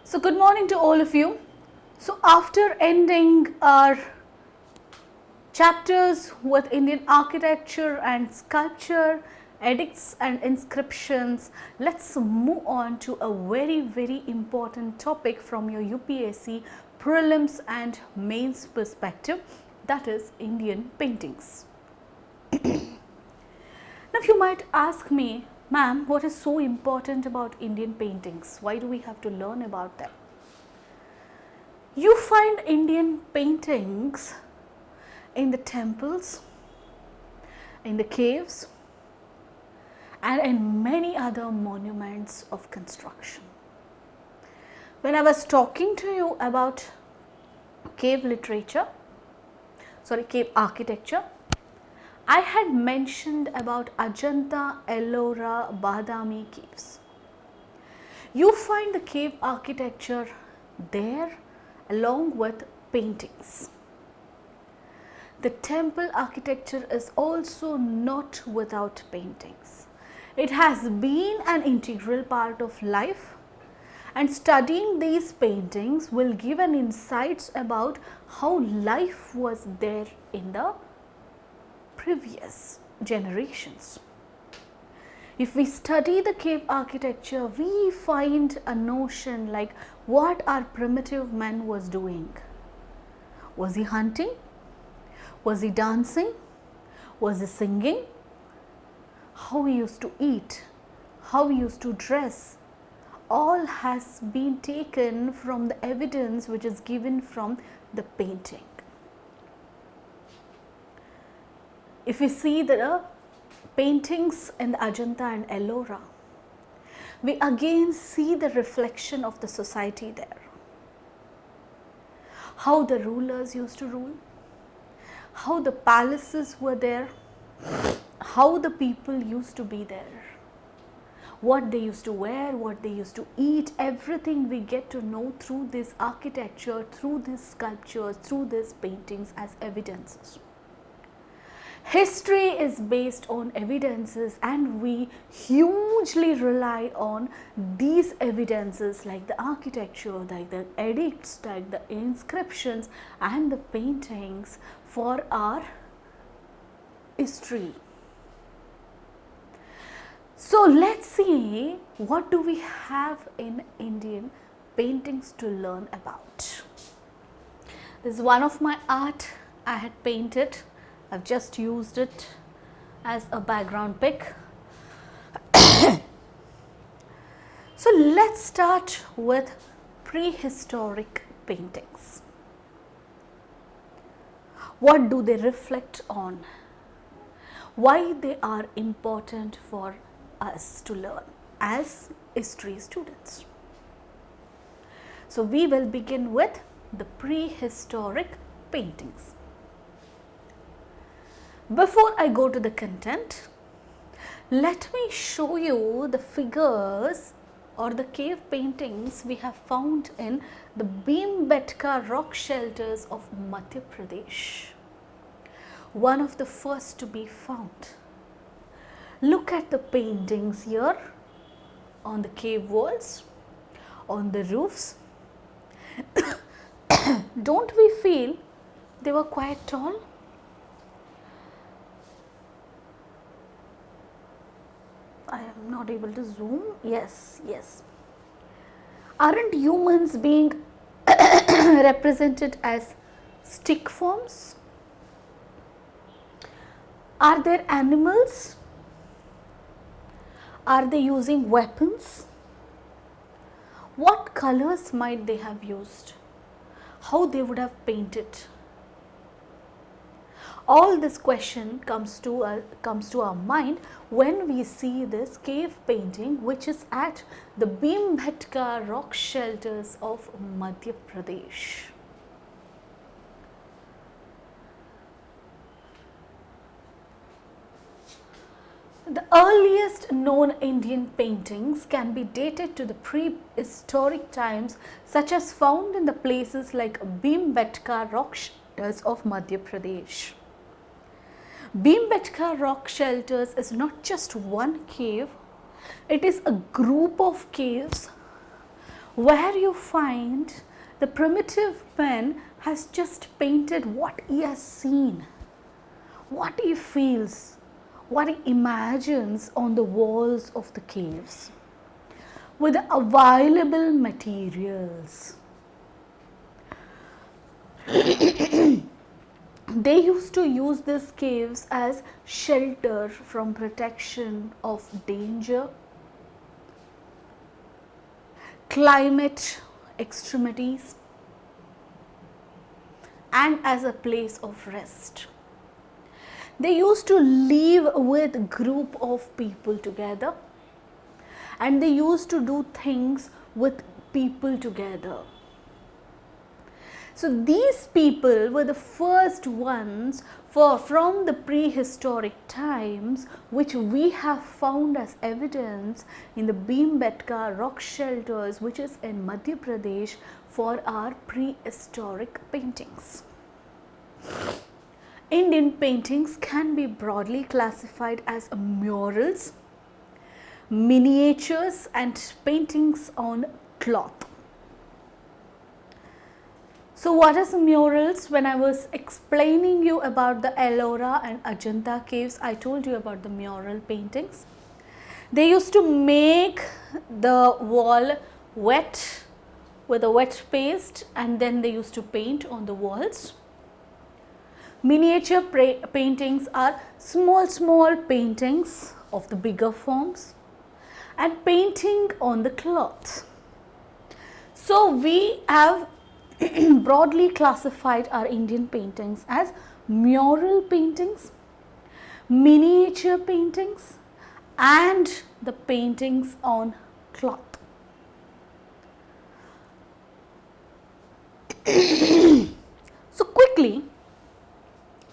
So good morning to all of you. So after ending our chapters with Indian architecture and sculpture, edicts and inscriptions, let's move on to a very important topic from your UPSC prelims and mains perspective, that is Indian paintings. Now you might ask me, ma'am, what is so important about Indian paintings? Why do we have to learn about them? You find Indian paintings in the temples, in the caves, and in many other monuments of construction. When I was talking to you about cave architecture, I had mentioned about Ajanta, Ellora, Badami caves. You find the cave architecture there along with paintings. The temple architecture is also not without paintings. It has been an integral part of life, and studying these paintings will give an insights about how life was there in the previous generations. If we study the cave architecture, we find a notion like what our primitive man was doing. Was he hunting? Was he dancing? Was he singing? How he used to eat? How he used to dress? All has been taken from the evidence which is given from the painting. If we see the paintings in the Ajanta and Ellora, we again see the reflection of the society there. How the rulers used to rule, how the palaces were there, how the people used to be there, what they used to wear, what they used to eat, everything we get to know through this architecture, through these sculptures, through these paintings as evidences. History is based on evidences, and we hugely rely on these evidences like the architecture, like the edicts, like the inscriptions and the paintings for our history. So let's see, what do we have in Indian paintings to learn about. This is one of my art I had painted. I've just used it as a background pic. So let's start with prehistoric paintings. What do they reflect on? Why they are important for us to learn as history students. So we will begin with the prehistoric paintings. Before I go to the content, let me show you the figures or the cave paintings we have found in the Bhimbetka rock shelters of Madhya Pradesh. One of the first to be found. Look at the paintings here on the cave walls, on the roofs. Don't we feel they were quite tall? I am not able to zoom. Yes. Aren't humans being represented as stick forms? Are there animals? Are they using weapons? What colors might they have used? How they would have painted? All this question comes to our mind when we see this cave painting which is at the Bhimbetka rock shelters of Madhya Pradesh. The earliest known Indian paintings can be dated to the prehistoric times, such as found in the places like Bhimbetka rock shelters of Madhya Pradesh. Bhimbetka rock shelters is not just one cave, it is a group of caves where you find the primitive man has just painted what he has seen, what he feels, what he imagines on the walls of the caves with the available materials. They used to use these caves as shelter from protection of danger, climate extremities, and as a place of rest. They used to live with a group of people together, and they used to do things with people together. So these people were the first ones from the prehistoric times, which we have found as evidence in the Bhimbetka rock shelters, which is in Madhya Pradesh, for our prehistoric paintings. Indian paintings can be broadly classified as murals, miniatures, and paintings on cloth. So what is murals? When I was explaining you about the Ellora and Ajanta caves, I told you about the mural paintings. They used to make the wall wet with a wet paste, and then they used to paint on the walls. Miniature paintings are small paintings of the bigger forms, and painting on the cloth. So we have broadly classified our Indian paintings as mural paintings, miniature paintings, and the paintings on cloth. So quickly,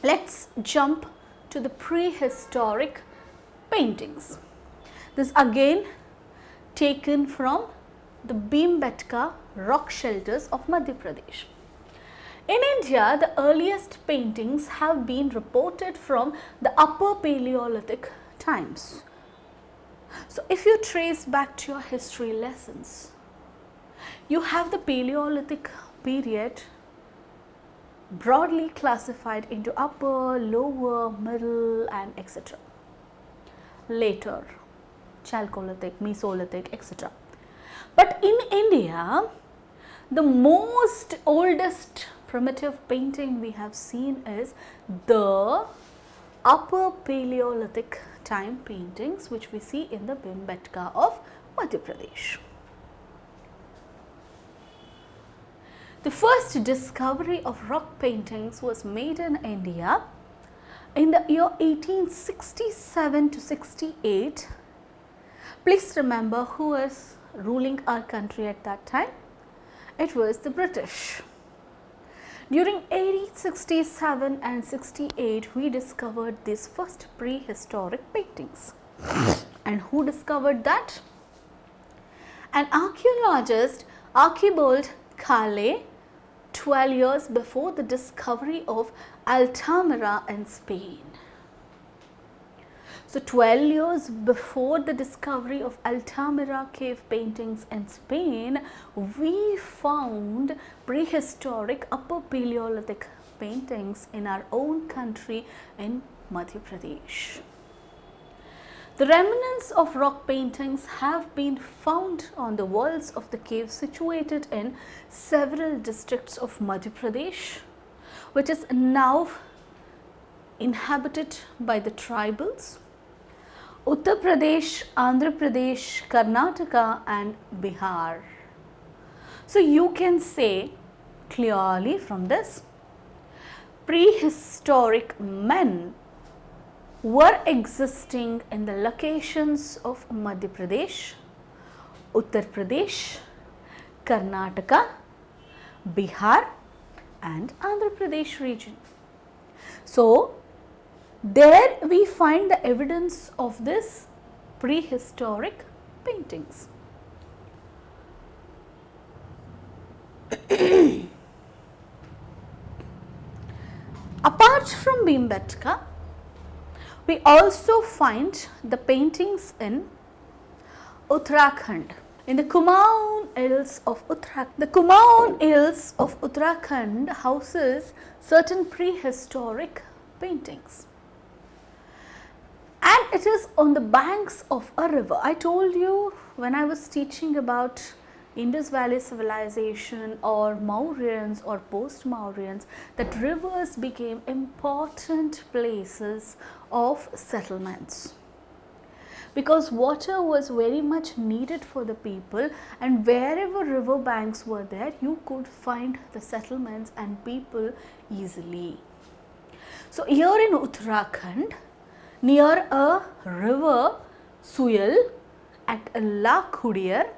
let's jump to the prehistoric paintings. This again taken from the Bhimbetka rock shelters of Madhya Pradesh. In India, the earliest paintings have been reported from the Upper Paleolithic times. So if you trace back to your history lessons, you have the Paleolithic period broadly classified into upper, lower, middle, and etc. Later, Chalcolithic, Mesolithic, etc. But in India, the most oldest primitive painting we have seen is the Upper Paleolithic time paintings, which we see in the Bhimbetka of Madhya Pradesh. The first discovery of rock paintings was made in India in the year 1867 to 68. Please remember who was ruling our country at that time. It was the British. During 1867 and 68, we discovered these first prehistoric paintings. And who discovered that? An archaeologist, Archibald Caille, 12 years before the discovery of Altamira in Spain. So 12 years before the discovery of Altamira cave paintings in Spain, we found prehistoric Upper Paleolithic paintings in our own country in Madhya Pradesh. The remnants of rock paintings have been found on the walls of the caves situated in several districts of Madhya Pradesh, which is now inhabited by the tribals, Uttar Pradesh, Andhra Pradesh, Karnataka, and Bihar. So you can say clearly from this, prehistoric men were existing in the locations of Madhya Pradesh, Uttar Pradesh, Karnataka, Bihar, and Andhra Pradesh region. So there we find the evidence of this prehistoric paintings. Apart from Bhimbetka, we also find the paintings in Uttarakhand. In the Kumaon Hills of Uttarakhand. The Kumaon Hills of Uttarakhand houses certain prehistoric paintings. And it is on the banks of a river. I told you when I was teaching about Indus Valley Civilization or Mauryans or post-Mauryans that rivers became important places of settlements. Because water was very much needed for the people, and wherever river banks were there, you could find the settlements and people easily. So here in Uttarakhand, near a river Suyal at Lakhudiyar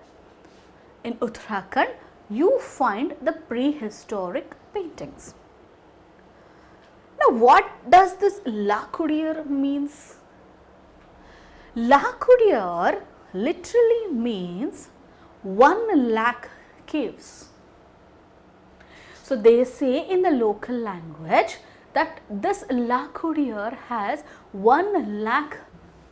in Uttarakhand, you find the prehistoric paintings. Now what does this Lakhudiyar means? Lakhudiyar literally means 1 lakh caves. So they say in the local language that this Lakhudiyar has 1 lakh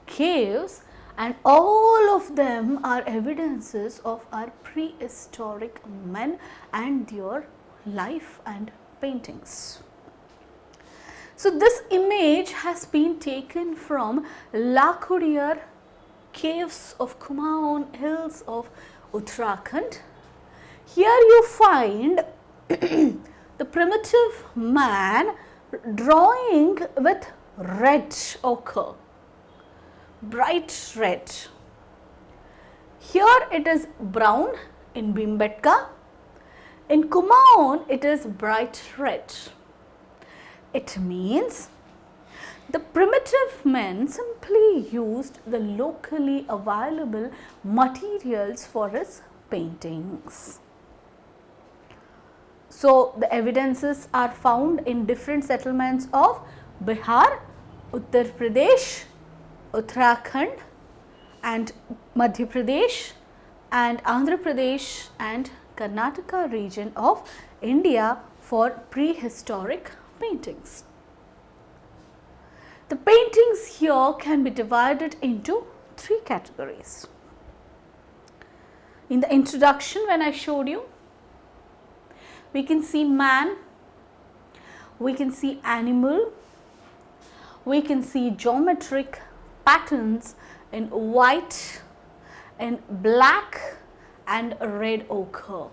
caves, and all of them are evidences of our prehistoric men and their life and paintings. So this image has been taken from Lakhudiyar caves of Kumaon Hills of Uttarakhand. Here you find the primitive man drawing with red ochre, bright red. Here it is brown in Bhimbetka. In Kumaon it is bright red. It means the primitive men simply used the locally available materials for his paintings. So the evidences are found in different settlements of Bihar, Uttar Pradesh, Uttarakhand and Madhya Pradesh and Andhra Pradesh and Karnataka region of India for prehistoric paintings. The paintings here can be divided into 3 categories. In the introduction, when I showed you, we can see man, we can see animal, we can see geometric patterns in white, in black and red ochre.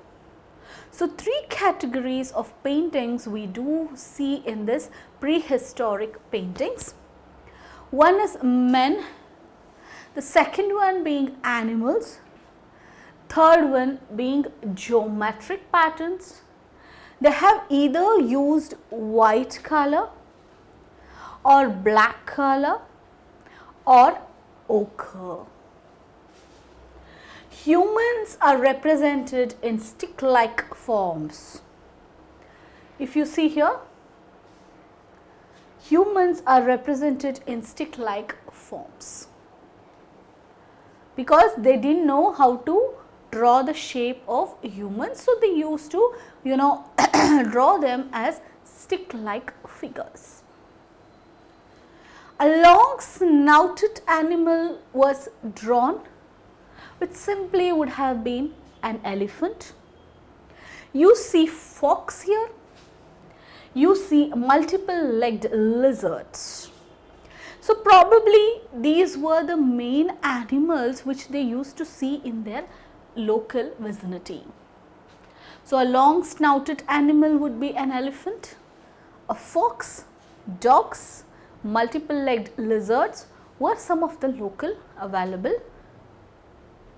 So 3 categories of paintings we do see in this prehistoric paintings. One is men, the second one being animals, third one being geometric patterns. They have either used white color or black color or ochre. Humans are represented in stick-like forms. If you see here, humans are represented in stick-like forms because they didn't know how to draw the shape of humans, so they used to, draw them as stick-like figures. A long snouted animal was drawn, which simply would have been an elephant. You see fox here. You see multiple legged lizards. So probably these were the main animals which they used to see in their local vicinity. So a long snouted animal would be an elephant, a fox, dogs, multiple legged lizards were some of the local available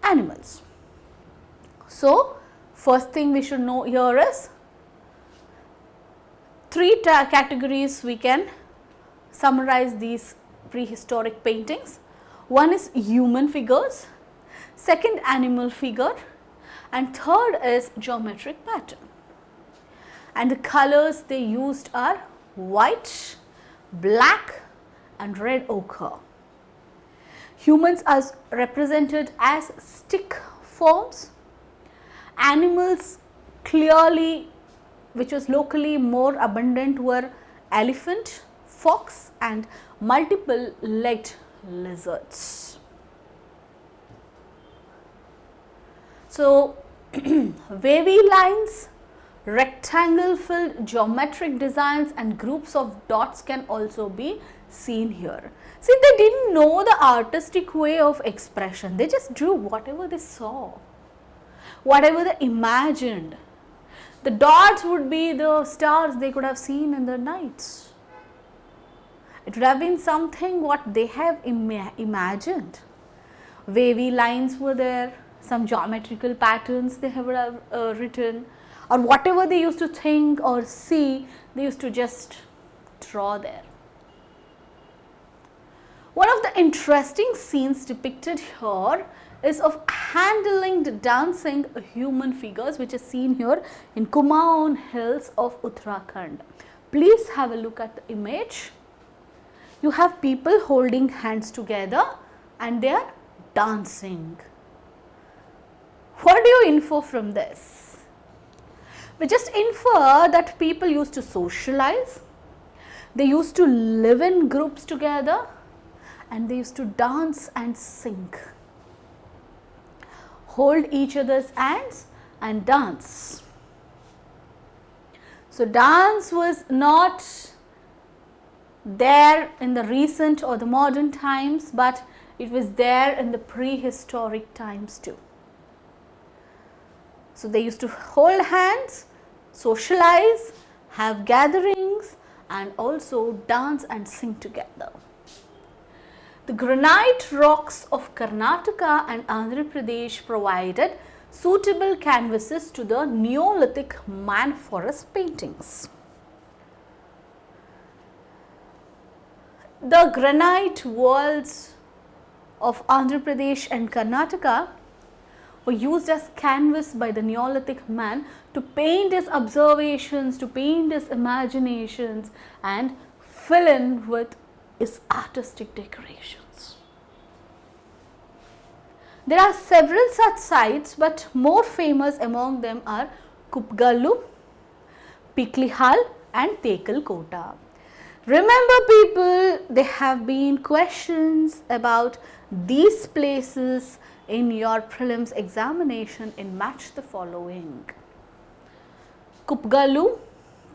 animals. So first thing we should know here is 3 categories we can summarize these prehistoric paintings. One is human figures, second animal figure and third is geometric pattern. And the colors they used are white, black and red ochre. Humans are represented as stick forms. Animals clearly, which was locally more abundant, were elephant, fox and multiple legged lizards. So Wavy lines, rectangle filled geometric designs and groups of dots can also be seen here. See, they didn't know the artistic way of expression. They just drew whatever they saw, whatever they imagined. The dots would be the stars they could have seen in the nights. It would have been something what they have imagined. Wavy lines were there, some geometrical patterns they would have written, or whatever they used to think or see, they used to just draw there. One of the interesting scenes depicted here is of hand-linked dancing human figures, which is seen here in Kumaon hills of Uttarakhand. Please have a look at the image. You have people holding hands together and they are dancing. What do you infer from this? We just infer that people used to socialize, they used to live in groups together, and they used to dance and sing. Hold each other's hands and dance. So, dance was not there in the recent or the modern times, but it was there in the prehistoric times too. So, they used to hold hands, socialize, have gatherings and also dance and sing together. The granite rocks of Karnataka and Andhra Pradesh provided suitable canvases to the Neolithic man forest paintings. The granite walls of Andhra Pradesh and Karnataka were used as canvas by the Neolithic man to paint his observations, to paint his imaginations and fill in with his artistic decorations. There are several such sites, but more famous among them are Kupgallu, Piklihal and Tekal Kota. Remember people, there have been questions about these places in your prelims examination in match the following. Kupgallu,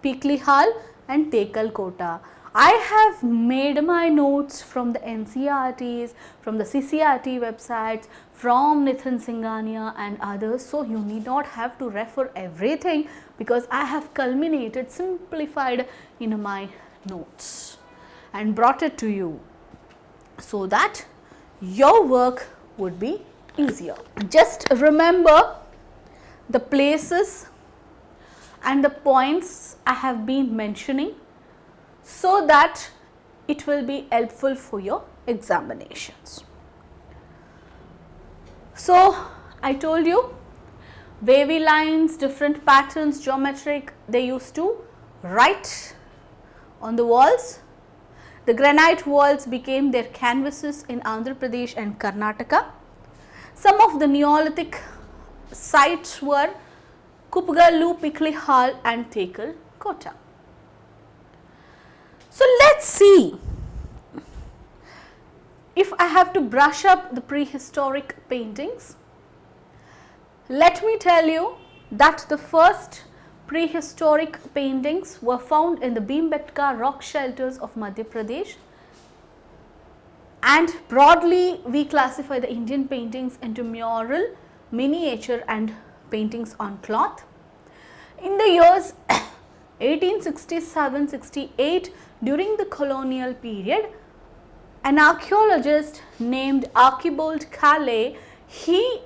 Piklihal and Tekal Kota. I have made my notes from the NCRTs, from the CCRT websites, from Nitin Singhania and others. So, you need not have to refer everything because I have culminated, simplified in my notes and brought it to you so that your work would be easier. Just remember the places and the points I have been mentioning so that it will be helpful for your examinations. So, I told you wavy lines, different patterns, geometric, they used to write on the walls. The granite walls became their canvases in Andhra Pradesh and Karnataka. Some of the Neolithic sites were Kupgallu, Piklihal and Tekal Kota. So, let us see if I have to brush up the prehistoric paintings. Let me tell you that the first prehistoric paintings were found in the Bhimbetka rock shelters of Madhya Pradesh, and broadly we classify the Indian paintings into mural, miniature and paintings on cloth. In the years 1867-68, during the colonial period, an archaeologist named Archibald Calle, he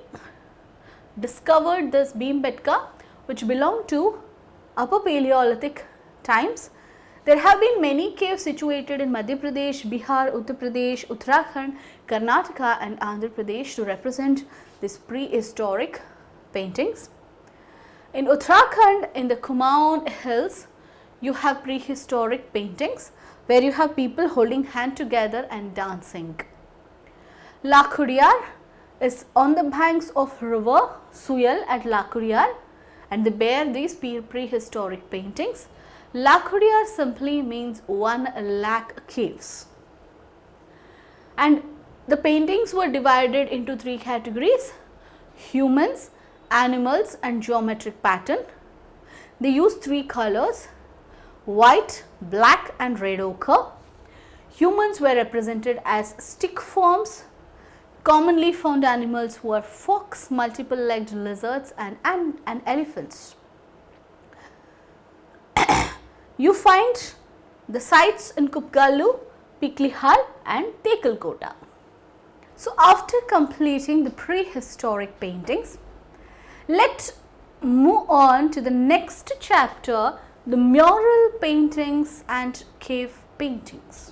discovered this Bhimbetka which belonged to Upper Paleolithic times. There have been many caves situated in Madhya Pradesh, Bihar, Uttar Pradesh, Uttarakhand, Karnataka and Andhra Pradesh to represent these prehistoric paintings. In Uttarakhand, in the Kumaon hills, you have prehistoric paintings where you have people holding hand together and dancing. Lakhudiyar is on the banks of river Suyal at Lakhudiyar, and they bear these prehistoric paintings. Lakhudiyar simply means 1,00,000 caves. And the paintings were divided into three categories: humans, animals and geometric pattern. They use 3 colors: white, black and red ochre. Humans were represented as stick forms. Commonly found animals were fox, multiple-legged lizards and elephants. You find the sites in Kupgallu, Piklihal and Tekalkota. So, after completing the prehistoric paintings, let's move on to the next chapter, the mural paintings and cave paintings.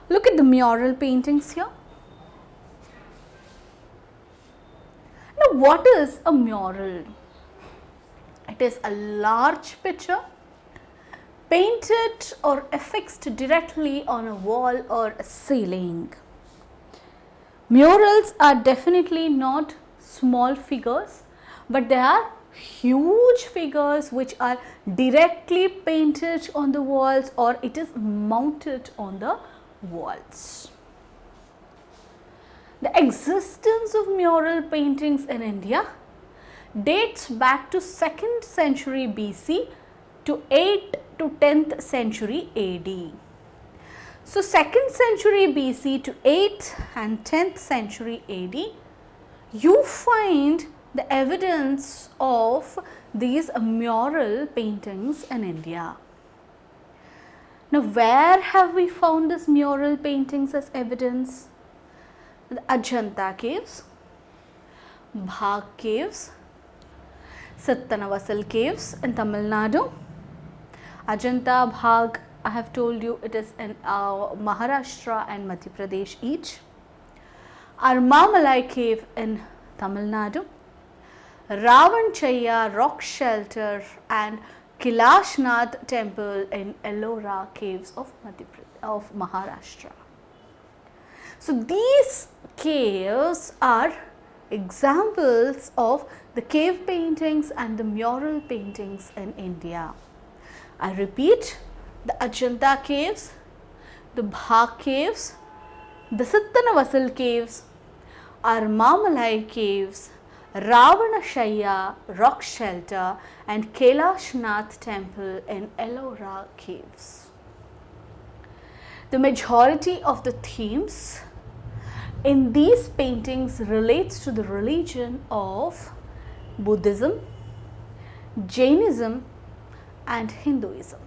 Look at the mural paintings here. Now, what is a mural? It is a large picture painted or affixed directly on a wall or a ceiling. Murals are definitely not small figures, but they are huge figures which are directly painted on the walls or it is mounted on the walls. The existence of mural paintings in India dates back to 2nd century BC to 8th to 10th century AD. So, 2nd century BC to 8th and 10th century AD, you find the evidence of these mural paintings in India. Now, where have we found these mural paintings as evidence? The Ajanta caves, Bagh caves, Sittanavasal caves in Tamil Nadu. Ajanta, Bagh, I have told you it is in Maharashtra and Madhya Pradesh each. Ellora Cave in Tamil Nadu. Ravanchaya rock shelter and Kailashnath temple in Ellora caves of Maharashtra. So, these caves are examples of the cave paintings and the mural paintings in India. I repeat, the Ajanta caves, the Bagh caves, the Sittanavasal caves, Ellora caves, Ravanashaya rock shelter and Kailashnath temple in Ellora caves. The majority of the themes in these paintings relates to the religion of Buddhism, Jainism and Hinduism.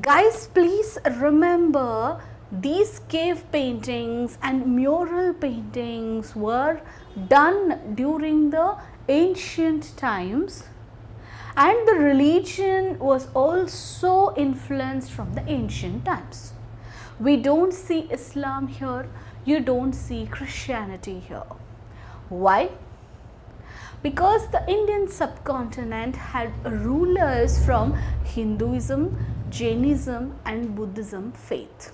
Guys, please remember these cave paintings and mural paintings were done during the ancient times and the religion was also influenced from the ancient times. We don't see Islam here, you don't see Christianity here. Why? Because the Indian subcontinent had rulers from Hinduism, Jainism and Buddhism faith.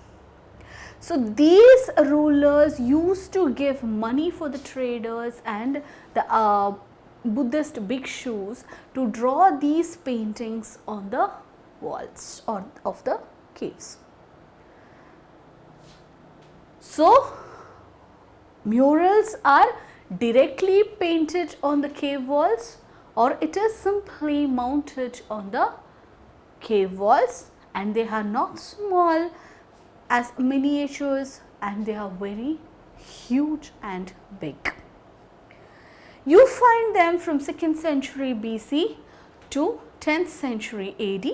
So, these rulers used to give money for the traders and the Buddhist bhikshus to draw these paintings on the walls or of the caves. So, murals are directly painted on the cave walls or it is simply mounted on the cave walls and they are not small as miniatures and they are very huge and big. You find them from 2nd century BC to 10th century AD.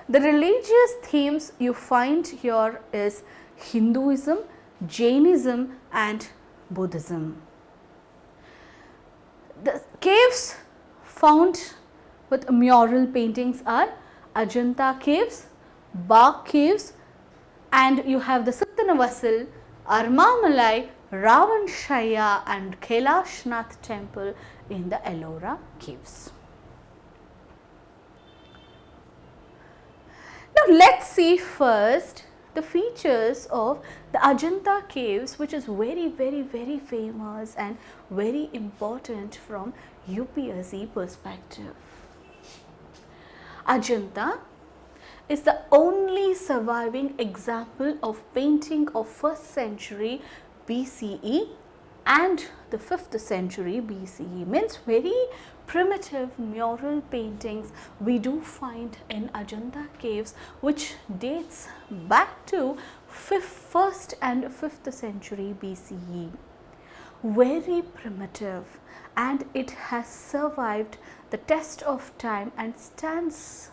The religious themes you find here is Hinduism, Jainism and Buddhism. The caves found with mural paintings are Ajanta caves, Bagh caves and you have the Sittanavasal, Ellora, Ravanshaya and Kailashnath temple in the Ellora caves. Now, let's see first the features of the Ajanta caves, which is very famous and very important from UPSC perspective. Ajanta is the only surviving example of painting of 1st century BCE and the 5th century BCE, means very primitive mural paintings we do find in Ajanta caves, which dates back to 1st and 5th century BCE. Very primitive, and it has survived the test of time and stands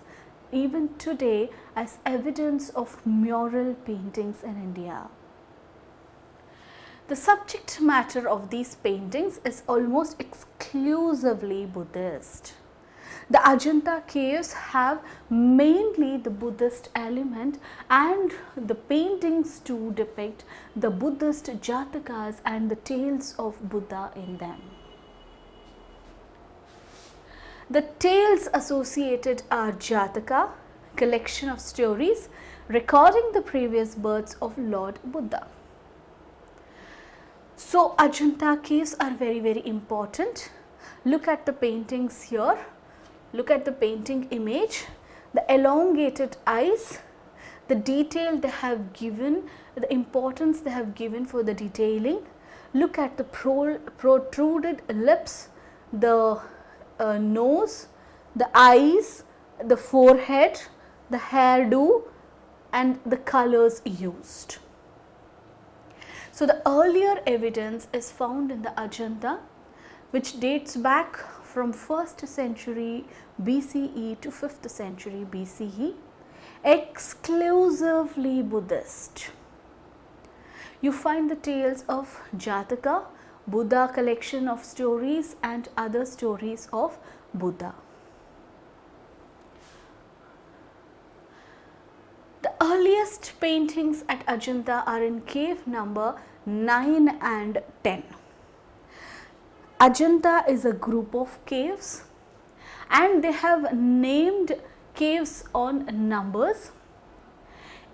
even today as evidence of mural paintings in India. The subject matter of these paintings is almost exclusively Buddhist. The Ajanta caves have mainly the Buddhist element, and the paintings too depict the Buddhist Jatakas and the tales of Buddha in them. The tales associated are Jataka, collection of stories recording the previous births of Lord Buddha. So Ajanta caves are very important. Look at the paintings here. Look at the painting image, the elongated eyes, the detail they have given, the importance they have given for the detailing. Look at the protruded lips, the nose, the eyes, the forehead, the hairdo, and the colors used. So the earlier evidence is found in the Ajanta, which dates back from 1st century BCE to 5th century BCE, exclusively Buddhist. You find the tales of Jataka, Buddha collection of stories, and other stories of Buddha. The earliest paintings at Ajanta are in cave number 9 and 10. Ajanta is a group of caves, and they have named caves on numbers.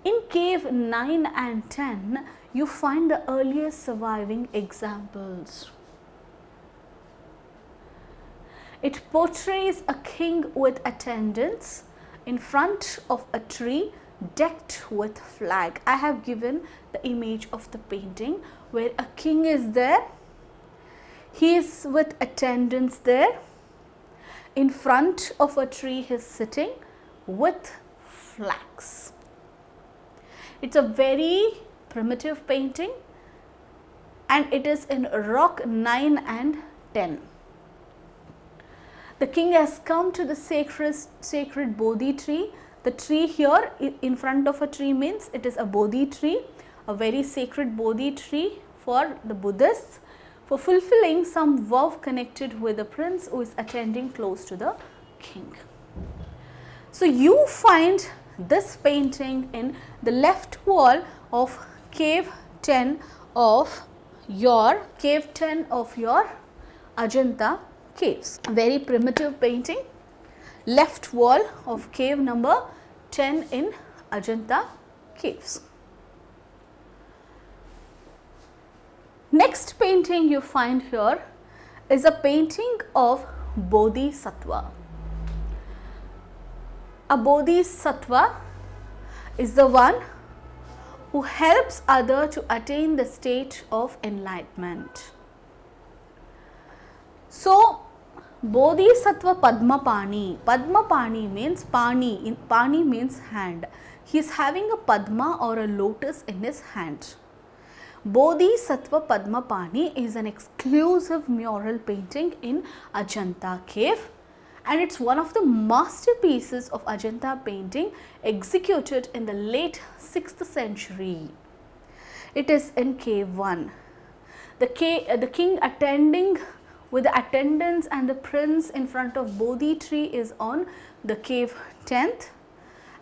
In cave 9 and 10, you find the earliest surviving examples. It portrays a king with attendants in front of a tree decked with flag. I have given the image of the painting where a king is there. He is with attendants there. In front of a tree he is sitting with flags. It's a very primitive painting, and it is in rock 9 and 10. The king has come to the sacred Bodhi tree. The tree here in front of a tree means it is a Bodhi tree, a very sacred Bodhi tree for the Buddhists, for fulfilling some vow connected with the prince who is attending close to the king. So you find this painting in the left wall of cave 10 of your Ajanta caves. A very primitive painting, left wall of cave number 10 in Ajanta caves. Next painting you find here is a painting of Bodhisattva. A Bodhisattva is the one who helps others to attain the state of enlightenment. So, Bodhisattva Padmapani. Padmapani means Pani means hand. He is having a Padma or a lotus in his hand. Bodhisattva Padmapani is an exclusive mural painting in Ajanta cave, and it's one of the masterpieces of Ajanta painting executed in the late 6th century. It is in cave 1. The king attending with the attendants and the prince in front of Bodhi tree is on the cave 10th,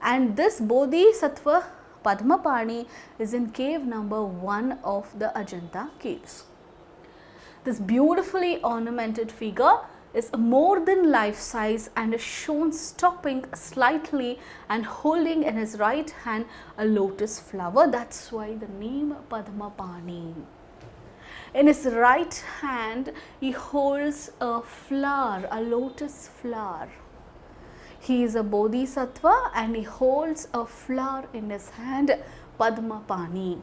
and this Bodhisattva Padmapani is in cave number 1 of the Ajanta caves. This beautifully ornamented figure is more than life size and is shown stopping slightly and holding in his right hand a lotus flower. That's why the name Padmapani. In his right hand he holds a flower, a lotus flower. He is a Bodhisattva and he holds a flower in his hand, Padmapani.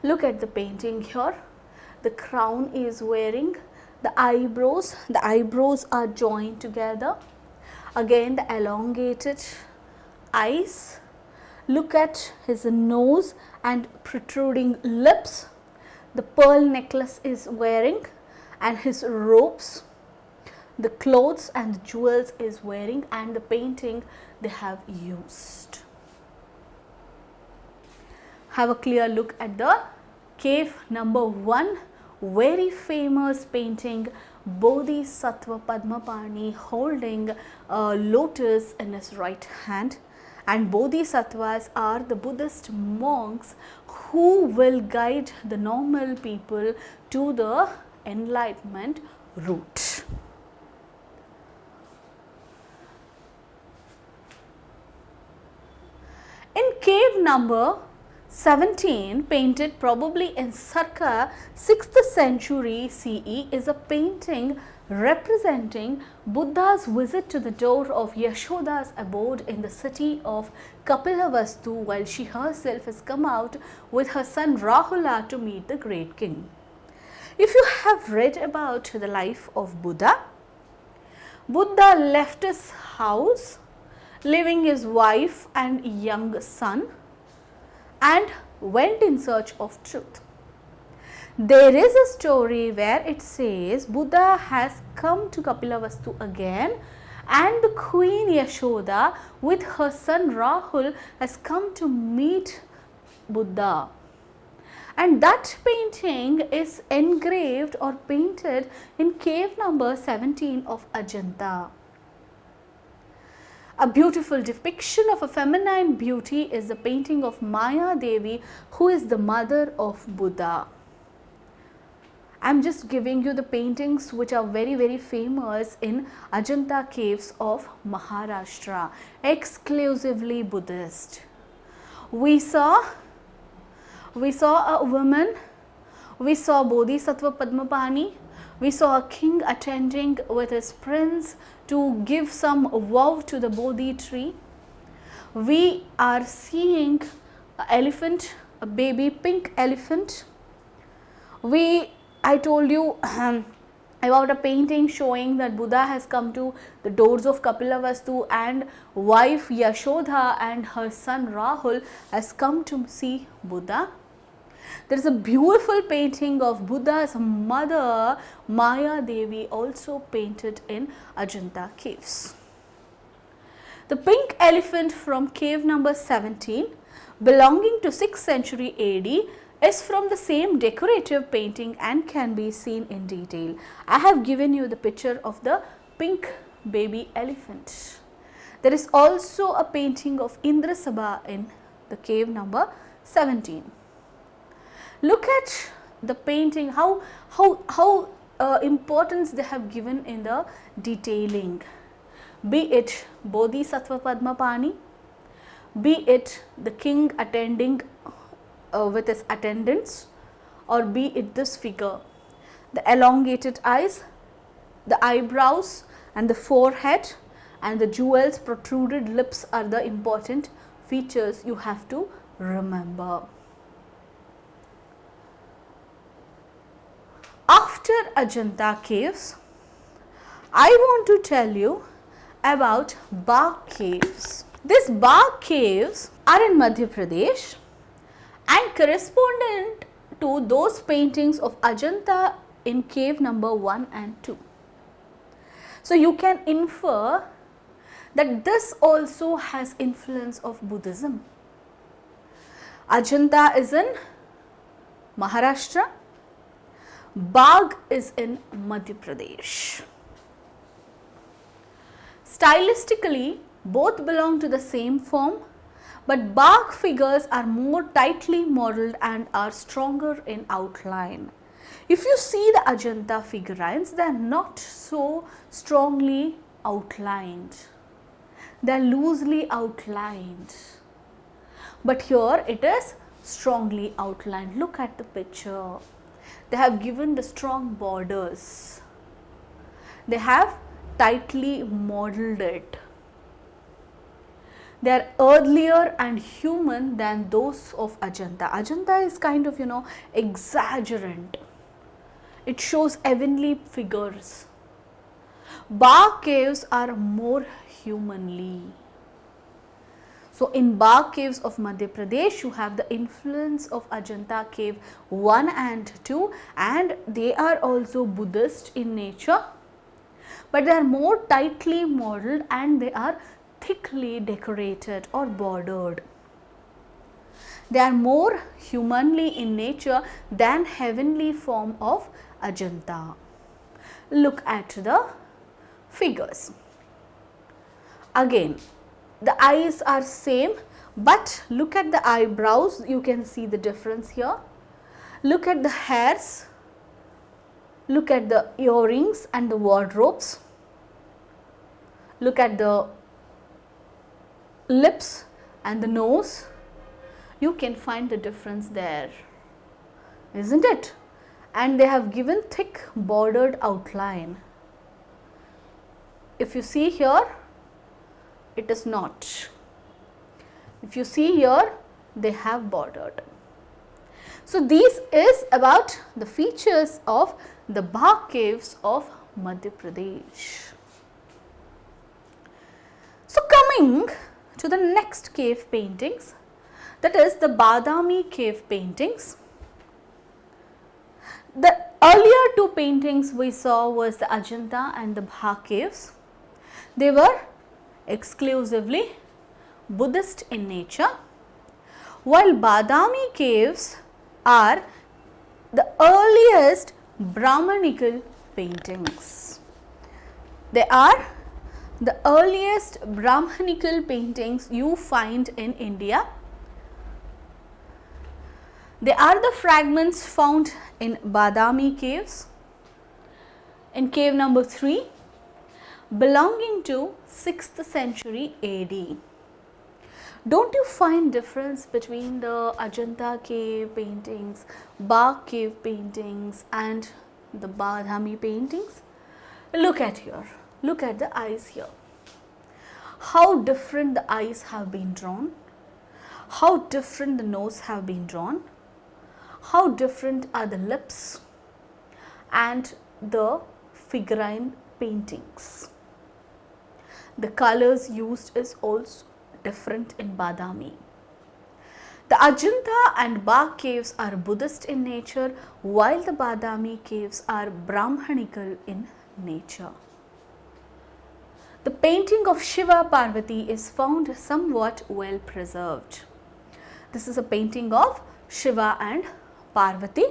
Look at the painting here. the crown is wearing, the eyebrows are joined together. Again, the elongated eyes. Look at his nose and protruding lips. The pearl necklace is wearing, and his robes, the clothes and the jewels is wearing, and the painting they have used. Have a clear look at the cave number 1, very famous painting, Bodhisattva Padmapani holding a lotus in his right hand. And Bodhisattvas are the Buddhist monks who will guide the normal people to the enlightenment route. In cave number 17, painted probably in circa 6th century CE, is a painting representing Buddha's visit to the door of Yashoda's abode in the city of Kapilavastu, while she herself has come out with her son Rahula to meet the great king. If you have read about the life of Buddha, Buddha left his house, leaving his wife and young son, and went in search of truth. There is a story where it says Buddha has come to Kapilavastu again, and the Queen Yashoda with her son Rahul has come to meet Buddha. And that painting is engraved or painted in cave number 17 of Ajanta. A beautiful depiction of a feminine beauty is the painting of Maya Devi, who is the mother of Buddha. I am just giving you the paintings which are very famous in Ajanta caves of Maharashtra, exclusively Buddhist. We saw a woman, we saw Bodhisattva Padmapani, we saw a king attending with his prince to give some vow to the Bodhi tree. We are seeing an elephant, a baby pink elephant. I told you about a painting showing that Buddha has come to the doors of Kapilavastu, and wife Yashoda and her son Rahul has come to see Buddha. There is a beautiful painting of Buddha's mother Maya Devi, also painted in Ajanta caves. The pink elephant from cave number 17, belonging to 6th century AD, is from the same decorative painting and can be seen in detail. I have given you the picture of the pink baby elephant. There is also a painting of Indrasabha in the cave number 17. Look at the painting, how importance they have given in the detailing. Be it Bodhisattva Padmapani, be it the king attending with his attendants, or be it this figure. The elongated eyes, the eyebrows and the forehead and the jewels, protruded lips are the important features you have to remember. After Ajanta caves, I want to tell you about Bagh caves. These Bagh caves are in Madhya Pradesh and correspondent to those paintings of Ajanta in cave number 1 and 2. So you can infer that this also has influence of Buddhism. Ajanta is in Maharashtra, Bagh is in Madhya Pradesh. Stylistically, both belong to the same form, but Bagh figures are more tightly modelled and are stronger in outline. If you see the Ajanta figurines, they are not so strongly outlined. They are loosely outlined. But here it is strongly outlined. Look at the picture. They have given the strong borders. They have tightly modelled it. They are earlier and human than those of Ajanta. Ajanta is kind of, exaggerant. It shows heavenly figures. Bagh caves are more humanly. So in Bagh caves of Madhya Pradesh, you have the influence of Ajanta cave 1 and 2, and they are also Buddhist in nature, but they are more tightly modeled and they are thickly decorated or bordered. They are more humanly in nature than heavenly form of Ajanta. Look at the figures. Again, the eyes are same, but look at the eyebrows, you can see the difference here. Look at the hairs, look at the earrings and the wardrobes. Look at the lips and the nose. You can find the difference there, isn't it? And they have given thick bordered outline. If you see here, it is not. If you see here, they have bordered. So this is about the features of the Bagh caves of Madhya Pradesh. So coming to the next cave paintings, that is the Badami Cave paintings. The earlier two paintings we saw was the Ajanta and the Bagh caves. They were exclusively Buddhist in nature, while Badami caves are the earliest Brahmanical paintings. They are the earliest Brahmanical paintings you find in India. They are the fragments found in Badami caves, in cave number 3, belonging to 6th century AD. Don't you find difference between the Ajanta cave paintings, Bagh cave paintings and the Badami paintings? Look at here, look at the eyes here. How different the eyes have been drawn, how different the nose have been drawn, how different are the lips and the figurine paintings. The colors used is also different in Badami. The Ajanta and Bagh caves are Buddhist in nature, while the Badami caves are Brahmanical in nature. The painting of Shiva Parvati is found somewhat well preserved. This is a painting of Shiva and Parvati,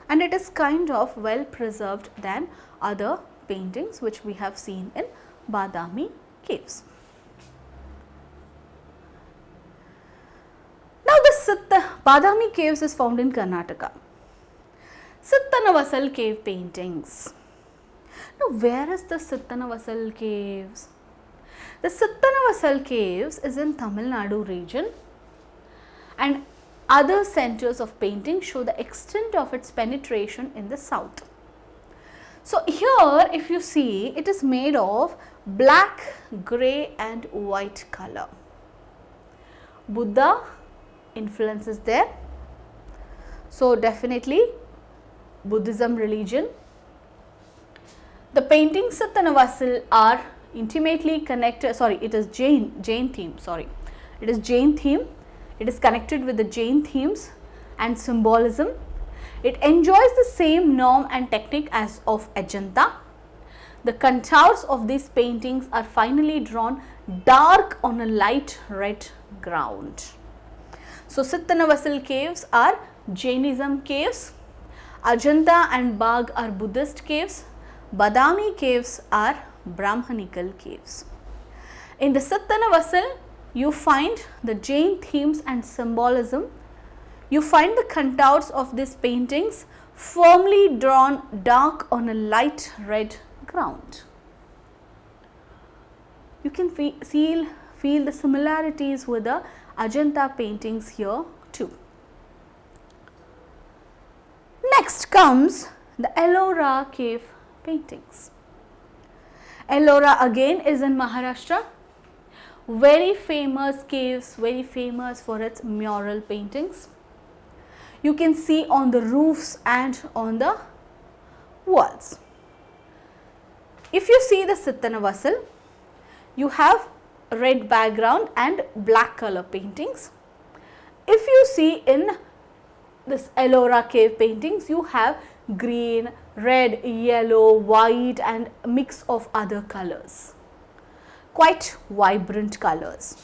and it is kind of well preserved than other paintings which we have seen in Badami caves. Now the Badami caves is found in Karnataka. Sittanavasal cave paintings. Now where is the Sittanavasal caves? The Sittanavasal caves is in Tamil Nadu region, and other centers of painting show the extent of its penetration in the south. So here if you see, it is made of black, grey and white color. Buddha influence is there. So definitely Buddhism religion. The paintings of Sittanavasal are intimately connected, it is Jain theme, it is Jain theme. It is connected with the Jain themes and symbolism. It enjoys the same norm and technique as of Ajanta. The contours of these paintings are finally drawn dark on a light red ground. So Sittanavasal caves are Jainism caves, Ajanta and Bagh are Buddhist caves, Badami caves are Brahmanical caves. In the Sittanavasal, you find the Jain themes and symbolism. You find the contours of these paintings firmly drawn dark on a light red ground. You can feel the similarities with the Ajanta paintings here too. Next comes the Ellora Cave paintings. Ellora again is in Maharashtra. Very famous caves, very famous for its mural paintings. You can see on the roofs and on the walls. If you see the Sittanavasal, you have red background and black color paintings. If you see in this Ellora Cave paintings, you have green, red, yellow, white and a mix of other colors, quite vibrant colors.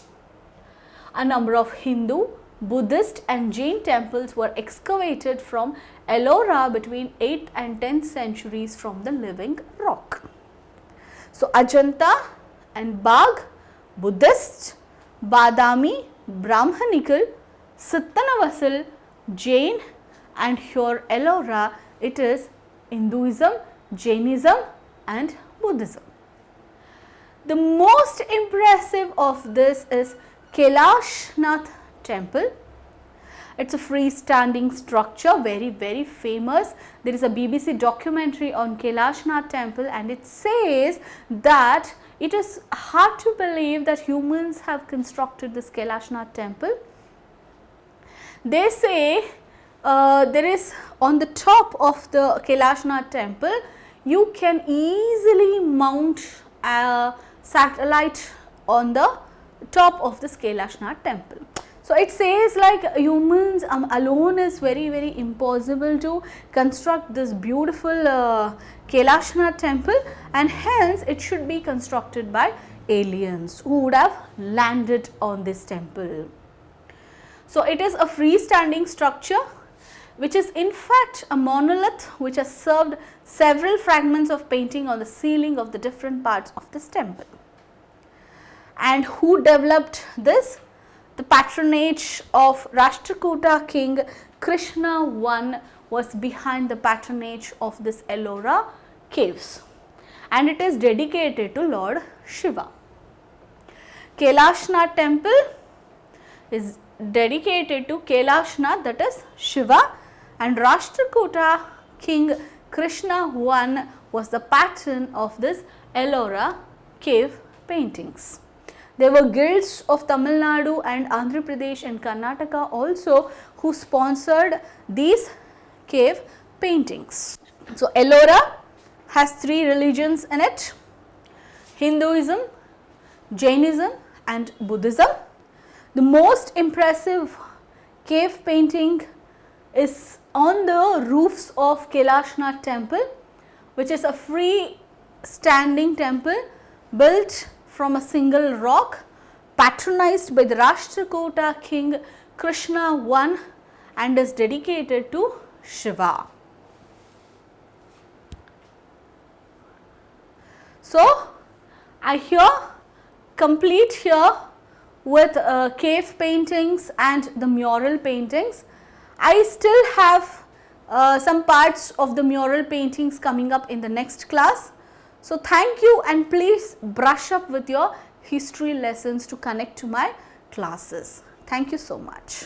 A number of Hindu, Buddhist and Jain temples were excavated from Ellora between 8th and 10th centuries from the living rock. So, Ajanta and Bagh, Buddhist, Badami, Brahmanical, Sittanavasal, Jain and here Ellora, it is Hinduism, Jainism and Buddhism. The most impressive of this is Kailashnath temple. It's a freestanding structure, very famous. There is a BBC documentary on Kailashnath temple and it says that it is hard to believe that humans have constructed this Kailashnath temple. They say there is on the top of the Kailashnath temple, you can easily mount a satellite on the top of this Kailashnath temple. So, it says like humans alone is very impossible to construct this beautiful Kailashnath temple, and hence it should be constructed by aliens who would have landed on this temple. So, it is a freestanding structure which is in fact a monolith which has served several fragments of painting on the ceiling of the different parts of this temple. And who developed this? The patronage of Rashtrakuta king Krishna I was behind the patronage of this Ellora caves, and it is dedicated to Lord Shiva. Kailashnath temple is dedicated to Kailashnath, that is Shiva, and Rashtrakuta king Krishna I was the patron of this Ellora cave paintings. There were guilds of Tamil Nadu and Andhra Pradesh and Karnataka also who sponsored these cave paintings. So, Ellora has 3 religions in it: Hinduism, Jainism and Buddhism. The most impressive cave painting is on the roofs of Kailashnath temple, which is a free standing temple built from a single rock, patronized by the Rashtrakuta king Krishna I and is dedicated to Shiva. So, I here complete here with cave paintings and the mural paintings. I still have some parts of the mural paintings coming up in the next class. So, thank you and please brush up with your history lessons to connect to my classes. Thank you so much.